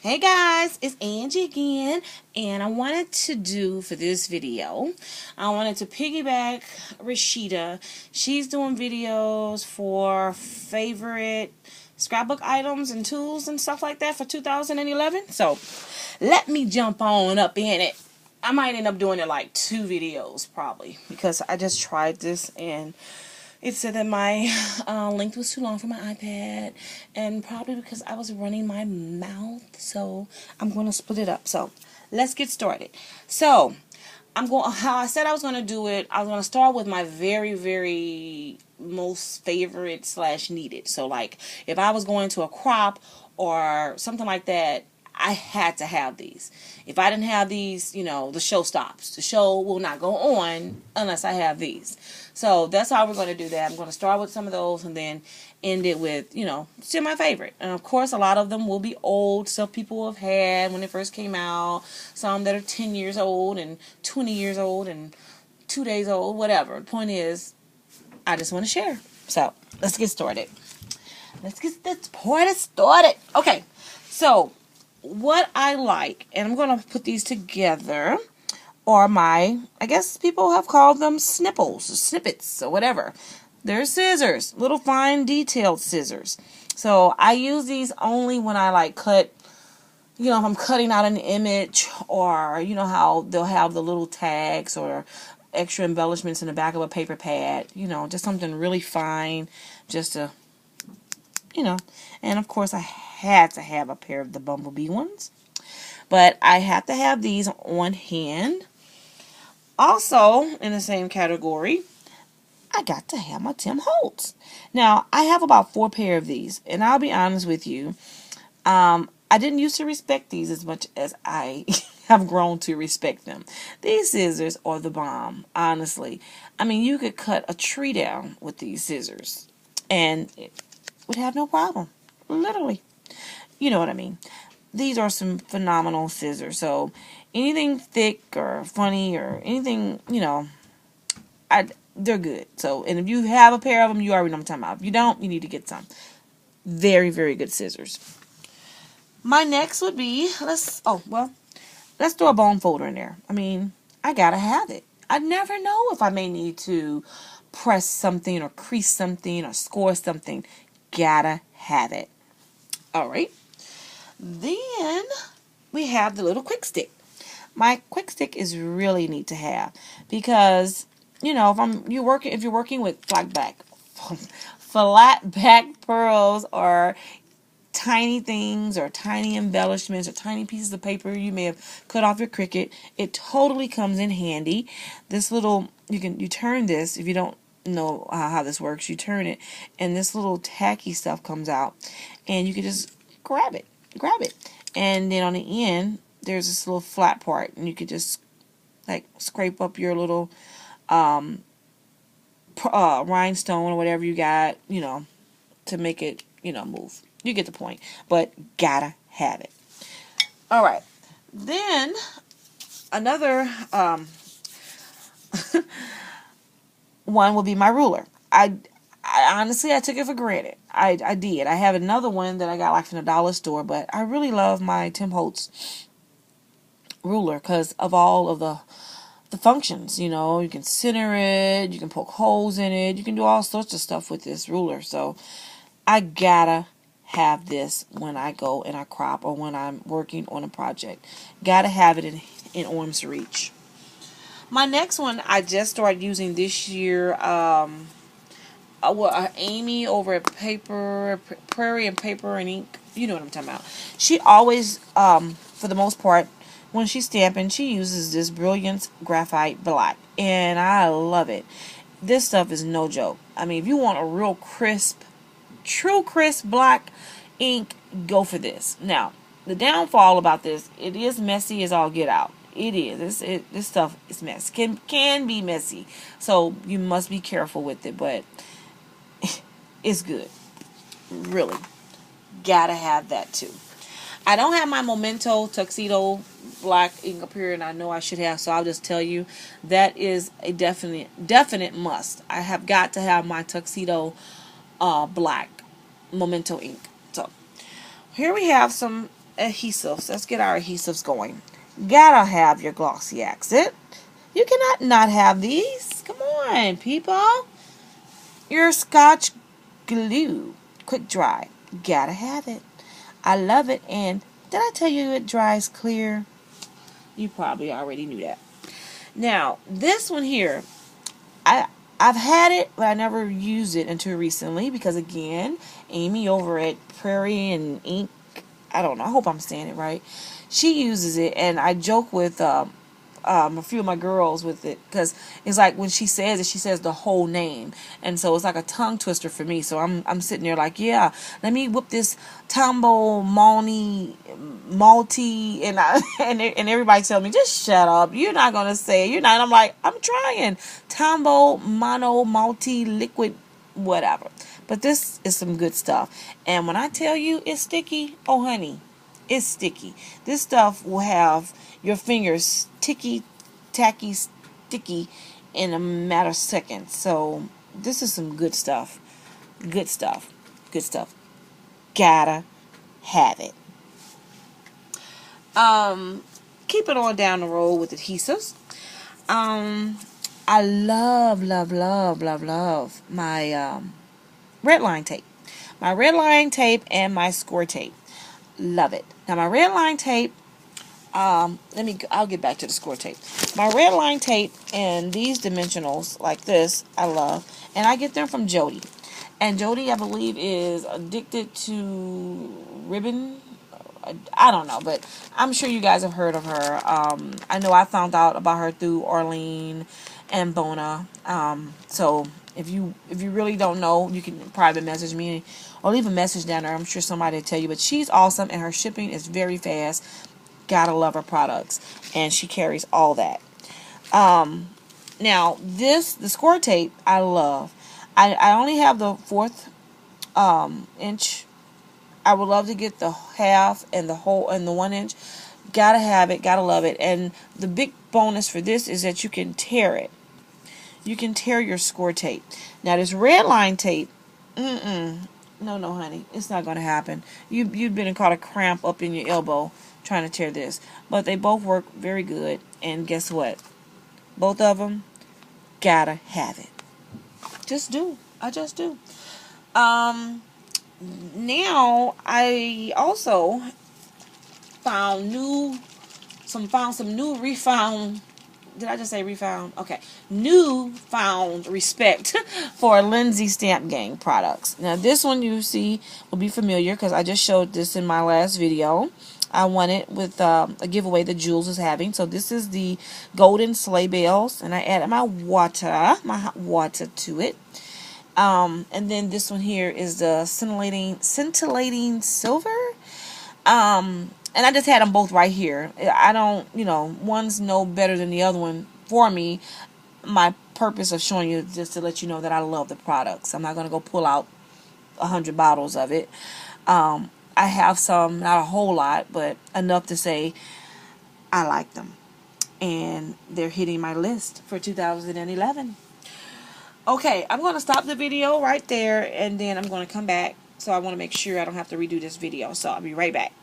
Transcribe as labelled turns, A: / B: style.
A: Hey guys, it's Angie again, and I wanted to do for this video, I wanted to piggyback Rashida. She's doing videos for favorite scrapbook items and tools and stuff like that for 2011. So let me jump on up in it. I might end up doing it like 2 videos probably because I just tried this and it said that my length was too long for my iPad, and probably because I was running my mouth, so I'm going to split it up. So let's get started. So how I said I was going to do it, I was going to start with my very most favorite / needed. So like if I was going to a crop or something like that, I had to have these. If I didn't have these, the show stops. The show will not go on unless I have these. So that's how we're going to do that. I'm going to start with some of those and then end it with, still my favorite. And of course, a lot of them will be old. Stuff people have had when it first came out. Some that are 10 years old and 20 years old and 2 days old, whatever. The point is, I just want to share. So let's get started. Let's get this party started. Okay, so what I like, and I'm going to put these together, are my, I guess people have called them snipples, or snippets, or whatever. They're scissors, little fine detailed scissors. So I use these only when I like cut, if I'm cutting out an image, or how they'll have the little tags or extra embellishments in the back of a paper pad, just something really fine, just to, and of course I had to have a pair of the bumblebee ones, but I have to have these on hand. Also, in the same category, I got to have my Tim Holtz. Now, I have about 4 pair of these, and I'll be honest with you, I didn't used to respect these as much as I have grown to respect them. These scissors are the bomb, honestly. I mean, you could cut a tree down with these scissors, and it would have no problem. Literally. You know what I mean. These are some phenomenal scissors. So anything thick or funny or anything, they're good. So, and if you have a pair of them, you already know what I'm talking about. If you don't, you need to get some. Very good scissors. My next would be, let's throw a bone folder in there. I mean, I gotta have it. I never know if I may need to press something or crease something or score something. Gotta have it. All right. Then we have the little quick stick. My quick stick is really neat to have because if you're working with flat back pearls or tiny things or tiny embellishments or tiny pieces of paper you may have cut off your Cricut, it totally comes in handy. This little, you turn this, if you don't know how this works, you turn it and this little tacky stuff comes out and you can just grab it, and then on the end there's this little flat part and you could just like scrape up your little rhinestone or whatever you got, to make it, move. You get the point. But gotta have it. Alright. Then another one will be my ruler. I honestly, I took it for granted. I did. I have another one that I got like from the dollar store, but I really love my Tim Holtz ruler because of all of the functions. You can center it, you can poke holes in it, you can do all sorts of stuff with this ruler. So I gotta have this when I go and I crop or when I'm working on a project. Gotta have it in arm's reach. My next one I just started using this year. Amy over at Prairie and Paper and Ink. You know what I'm talking about. She always, for the most part, when she's stamping, she uses this Brilliance Graphite Black, and I love it. This stuff is no joke. I mean, if you want a real crisp, true crisp black ink, go for this. Now, the downfall about this, it is messy as all get out. It is. This stuff is messy. Can be messy. So you must be careful with it, but it's good. Really. Gotta have that too. I don't have my Memento Tuxedo black ink up here, and I know I should have, so I'll just tell you that is a definite must. I have got to have my Tuxedo black Memento ink. So here we have some adhesives. Let's get our adhesives going. Gotta have your glossy accent. You cannot not have these. Come on, people. Your Scotch glue. Quick dry. Gotta have it. I love it. And did I tell you it dries clear? You probably already knew that. Now, this one here, I've had it, but I never used it until recently because, again, Amy over at Prairie and Ink, I don't know, I hope I'm saying it right, she uses it, and I joke with a few of my girls with it because it's like when she says it, she says the whole name, and so it's like a tongue twister for me. So I'm sitting there like, yeah, let me whip this Tambo Malty, and and everybody tell me, just shut up, you're not gonna say it. You're not. I'm like, I'm trying. Tambo Mono Malty Liquid whatever. But this is some good stuff, and when I tell you it's sticky, oh honey, it's sticky. This stuff will have your fingers ticky, tacky, sticky in a matter of seconds. So this is some good stuff. Good stuff. Good stuff. Gotta have it. Keeping on down the road with adhesives. I love my red line tape. My red line tape and my score tape. Love it. Now my red line tape, I'll get back to the score tape. My red line tape and these dimensionals like this, I love. And I get them from Jody. And Jody, I believe, is addicted to ribbon. I don't know, but I'm sure you guys have heard of her. I know I found out about her through Arlene and Bona. So if you really don't know, you can private message me or leave a message down there. I'm sure somebody will tell you. But she's awesome, and her shipping is very fast. Gotta love her products, and she carries all that. Now the score tape I love. I only have the 4th inch. I would love to get the half and the whole and the 1 inch. Gotta have it, gotta love it. And the big bonus for this is that you can tear it. You can tear your score tape. Now this red line tape, no, honey, it's not gonna happen. You've been caught a cramp up in your elbow trying to tear this. But they both work very good, and guess what? Both of them gotta have it. Just do. I just do. Now I also found some new refound. Did I just say refound? Okay. New found respect for Lindsay Stamp Gang products. Now this one you see will be familiar because I just showed this in my last video. I won it with a giveaway that Jules is having. So this is the golden sleigh bells, and I added my hot water to it. And then this one here is the scintillating silver. And I just had them both right here. I don't, one's no better than the other one for me. My purpose of showing you is just to let you know that I love the products. I'm not going to go pull out 100 bottles of it. I have some, not a whole lot, but enough to say I like them. And they're hitting my list for 2011. Okay, I'm going to stop the video right there, and then I'm going to come back. So I want to make sure I don't have to redo this video. So I'll be right back.